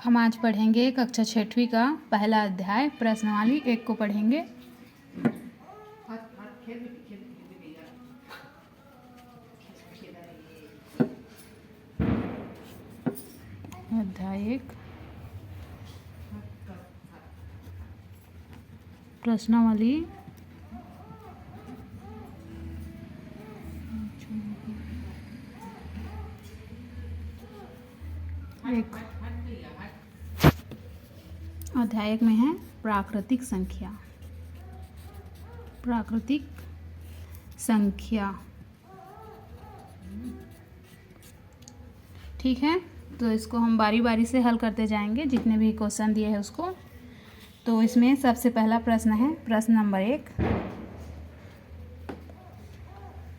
हम आज पढ़ेंगे कक्षा 6वीं का पहला अध्याय प्रश्नावली 1 को पढ़ेंगे। अध्याय 1 प्रश्नावली एक अध्याय 1 में है प्राकृतिक संख्या। प्राकृतिक संख्या ठीक है, तो इसको हम बारी बारी से हल करते जाएंगे जितने भी क्वेश्चन दिए हैं उसको। तो इसमें सबसे पहला प्रश्न है प्रश्न नंबर 1,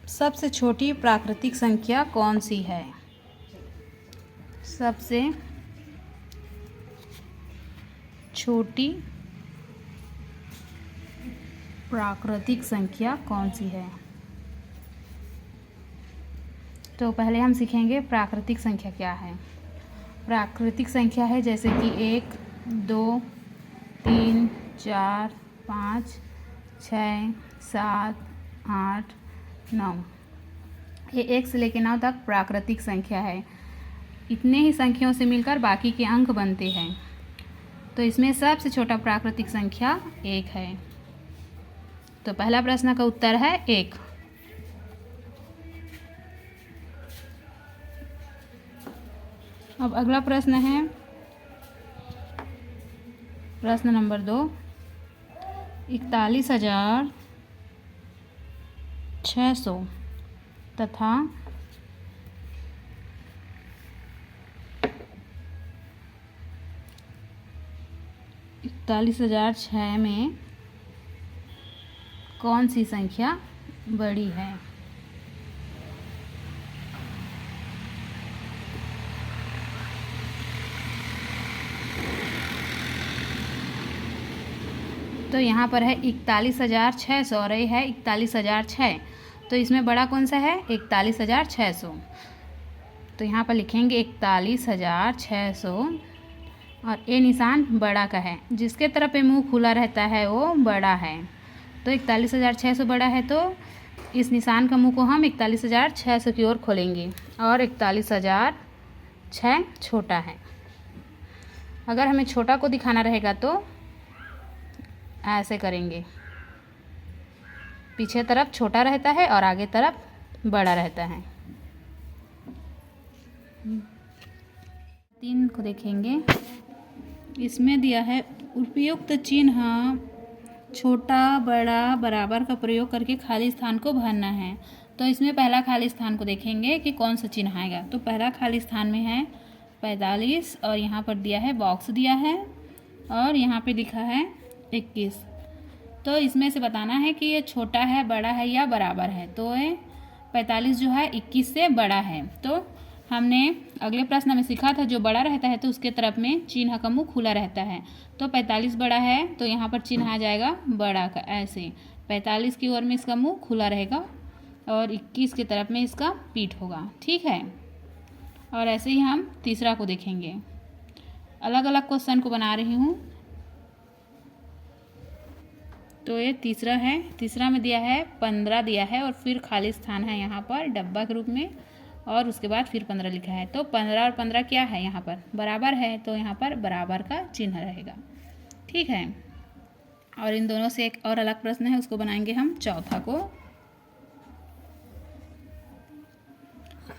सबसे छोटी प्राकृतिक संख्या कौन सी है? सबसे छोटी प्राकृतिक संख्या कौन सी है? तो पहले हम सीखेंगे प्राकृतिक संख्या क्या है। प्राकृतिक संख्या है जैसे कि 1, 2, 3, 4, 5, 6, 7, 8, 9। ये 1 से लेकर 9 तक प्राकृतिक संख्या है। इतने ही संख्याओं से मिलकर बाकी के अंक बनते हैं। तो इसमें सबसे छोटा प्राकृतिक संख्या 1 है। तो पहला प्रश्न का उत्तर है 1। अब अगला प्रश्न है प्रश्न नंबर 2, 41,600 तथा 41,006 में कौन सी संख्या बड़ी है? तो यहाँ पर है 41,600 और ये है 41,006। तो इसमें बड़ा कौन सा है? 41,600। तो यहाँ पर लिखेंगे 41,600 और ये निशान बड़ा का है। जिसके तरफ ये मुंह खुला रहता है वो बड़ा है। तो 41,600 बड़ा है तो इस निशान का मुंह को हम 41,600 की ओर खोलेंगे और 41,006 छोटा है। अगर हमें छोटा को दिखाना रहेगा तो ऐसे करेंगे, पीछे तरफ छोटा रहता है और आगे तरफ बड़ा रहता है। 3 को देखेंगे, इसमें दिया है उपयुक्त चिन्ह छोटा बड़ा बराबर का प्रयोग करके खाली स्थान को भरना है। तो इसमें पहला खाली स्थान को देखेंगे कि कौन सा चिन्ह आएगा। तो पहला खाली स्थान में है 45 और यहाँ पर दिया है बॉक्स दिया है और यहाँ पे लिखा है 21। तो इसमें से बताना है कि ये छोटा है, बड़ा है या बराबर है। तो ये 45 जो है 21 से बड़ा है। तो हमने अगले प्रश्न में सीखा था जो बड़ा रहता है तो उसके तरफ में चिन्ह का मुंह खुला रहता है। तो 45 बड़ा है तो यहाँ पर चिन्ह आ जाएगा बड़ा का, ऐसे 45 की ओर में इसका मुंह खुला रहेगा और 21 की तरफ में इसका पीठ होगा। ठीक है, और ऐसे ही हम तीसरा को देखेंगे। अलग अलग क्वेश्चन को बना रही हूँ। तो ये तीसरा है, तीसरा में दिया है 15 दिया है और फिर खाली स्थान है यहाँ पर डब्बा के रूप में और उसके बाद फिर 15 लिखा है। तो 15 और 15 क्या है? यहाँ पर बराबर है तो यहाँ पर बराबर का चिन्ह रहेगा। ठीक है, और इन दोनों से एक और अलग प्रश्न है, उसको बनाएंगे हम चौथा को।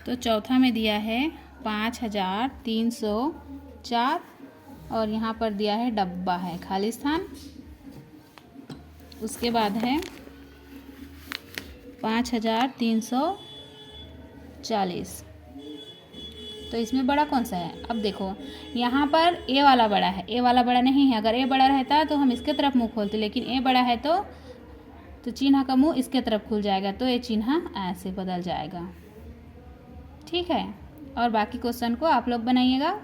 तो चौथा में दिया है 5,304 और यहाँ पर दिया है डब्बा है खाली स्थान। उसके बाद है 5,340। तो इसमें बड़ा कौन सा है? अब देखो यहाँ पर ए वाला बड़ा है, ए वाला बड़ा नहीं है। अगर ए बड़ा रहता तो हम इसके तरफ मुंह खोलते, लेकिन ए बड़ा है तो चिन्ह का मुंह इसके तरफ खुल जाएगा। तो ये चिन्ह ऐसे बदल जाएगा। ठीक है, और बाकी क्वेश्चन को आप लोग बनाइएगा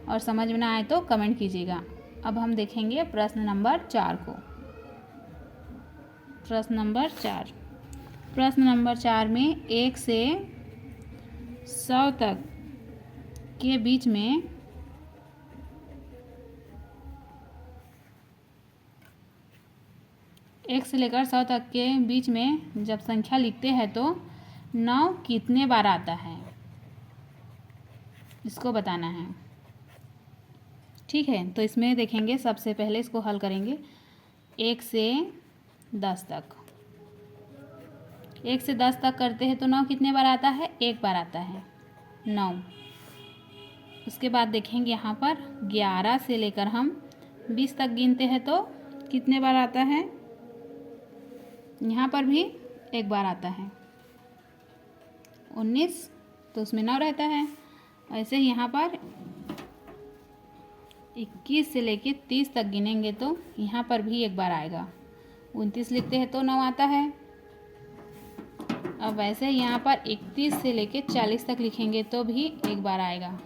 और समझ में ना आए तो कमेंट कीजिएगा। अब हम देखेंगे प्रश्न नंबर 4 को। प्रश्न नंबर 4, प्रश्न नंबर 4 में 1 से 100 तक के बीच में 1 से लेकर 100 तक के बीच में जब संख्या लिखते हैं तो 9 कितने बार आता है, इसको बताना है। ठीक है, तो इसमें देखेंगे सबसे पहले इसको हल करेंगे। 1 से 10 तक, 1 से 10 तक करते हैं तो 9 कितने बार आता है, 1 बार आता है 9। उसके बाद देखेंगे यहाँ पर 11 से लेकर हम 20 तक गिनते हैं तो कितने बार आता है, यहाँ पर भी 1 बार आता है। 19 तो उसमें 9 रहता है। ऐसे ही यहाँ पर 21 से लेके 30 तक गिनेंगे तो यहाँ पर भी 1 बार आएगा। 29 लिखते हैं तो 9 आता है। अब वैसे ही यहाँ पर 31 से लेके 40 तक लिखेंगे तो भी 1 बार आएगा।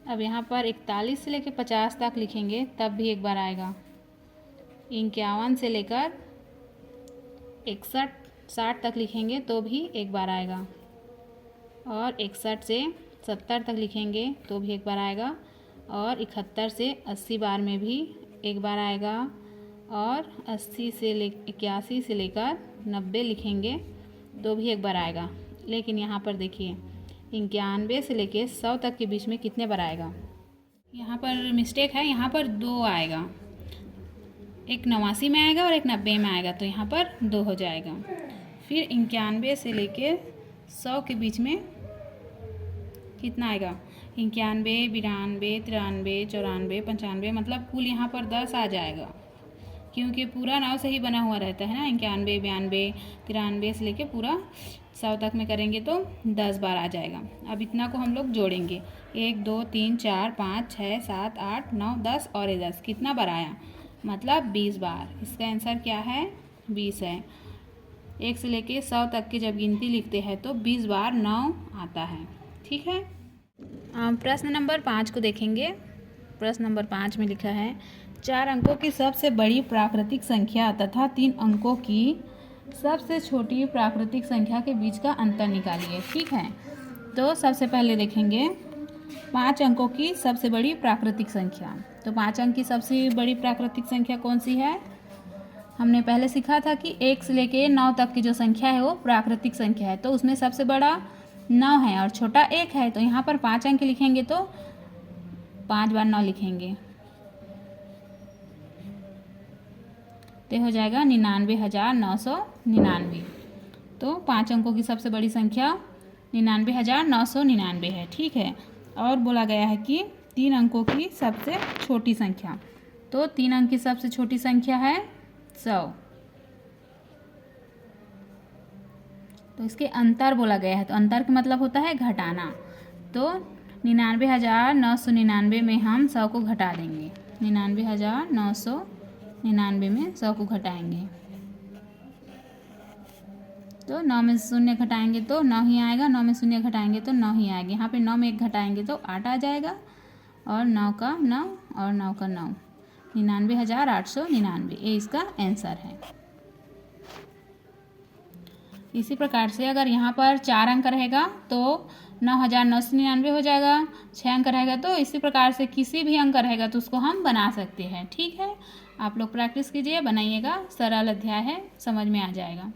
अब यहाँ पर 41 से लेके 50 तक लिखेंगे तब भी 1 बार आएगा। 51 से लेकर 61-60 तक लिखेंगे तो भी 1 बार आएगा। और 61 से 70 तक लिखेंगे तो भी 1 बार आएगा। और 71 से 80 बार में भी 1 बार आएगा। और 81 से लेकर 90 लिखेंगे तो भी 1 बार आएगा। लेकिन यहाँ पर देखिए 91 से लेके 100 तक के बीच में कितने बार आएगा, यहाँ पर मिस्टेक है, यहाँ पर 2 आएगा। एक 89 में आएगा और एक 90 में आएगा तो यहाँ पर 2 हो जाएगा। फिर 91 से लेके 100 के बीच में कितना आएगा, 91, 92, 93, 94, 95, मतलब कुल यहाँ पर 10 आ जाएगा, क्योंकि पूरा 9 से ही बना हुआ रहता है ना। 91, 92, 93 से लेके पूरा 100 तक में करेंगे तो 10 बार आ जाएगा। अब इतना को हम लोग जोड़ेंगे, 1, 2, 3, 4, 5, 6, 7, 8, 9, 10 और ये 10 कितना बार आया, मतलब 20 बार। इसका आंसर क्या है, 20 है। 1 से लेके 100 तक की जब गिनती लिखते हैं तो 20 बार 9 आता है। ठीक है, प्रश्न नंबर 5 को देखेंगे। प्रश्न नंबर 5 में लिखा है 4 अंकों की सबसे बड़ी प्राकृतिक संख्या तथा 3 अंकों की सबसे छोटी प्राकृतिक संख्या के बीच का अंतर निकालिए। ठीक है, तो सबसे पहले देखेंगे 5 अंकों की सबसे बड़ी प्राकृतिक संख्या। तो 5 अंक की सबसे बड़ी प्राकृतिक संख्या कौन सी है, हमने पहले सीखा था कि 1 से लेके 9 तक की जो संख्या है वो प्राकृतिक संख्या है। तो उसमें सबसे बड़ा 9 है और छोटा 1 है। तो यहाँ पर 5 अंक लिखेंगे तो 5 बार 9 लिखेंगे तो हो जाएगा 99,999। तो 5 अंकों की सबसे बड़ी संख्या 99,999 है। ठीक है, और बोला गया है कि 3 अंकों की सबसे छोटी संख्या, तो 3 अंक की सबसे छोटी संख्या है 100। तो इसके अंतर बोला गया है, तो अंतर का मतलब होता है घटाना। तो 99,999 में हम 100 को घटा देंगे, 99,999 में 100 को घटाएंगे तो 9 में 0 घटाएंगे तो 9 ही आएगा, 9 में 0 घटाएंगे तो 9 ही आएगा। यहाँ पे 9 में 1 घटाएंगे तो 8 आ जाएगा, और 9 का 9 और 9 का 9, 99,899, ये इसका आंसर है। इसी प्रकार से अगर यहाँ पर 4 अंक रहेगा तो 9,999 हो जाएगा। 6 अंक रहेगा तो इसी प्रकार से किसी भी अंक रहेगा तो उसको हम बना सकते हैं। ठीक है, आप लोग प्रैक्टिस कीजिए, बनाइएगा, सरल अध्याय है, समझ में आ जाएगा।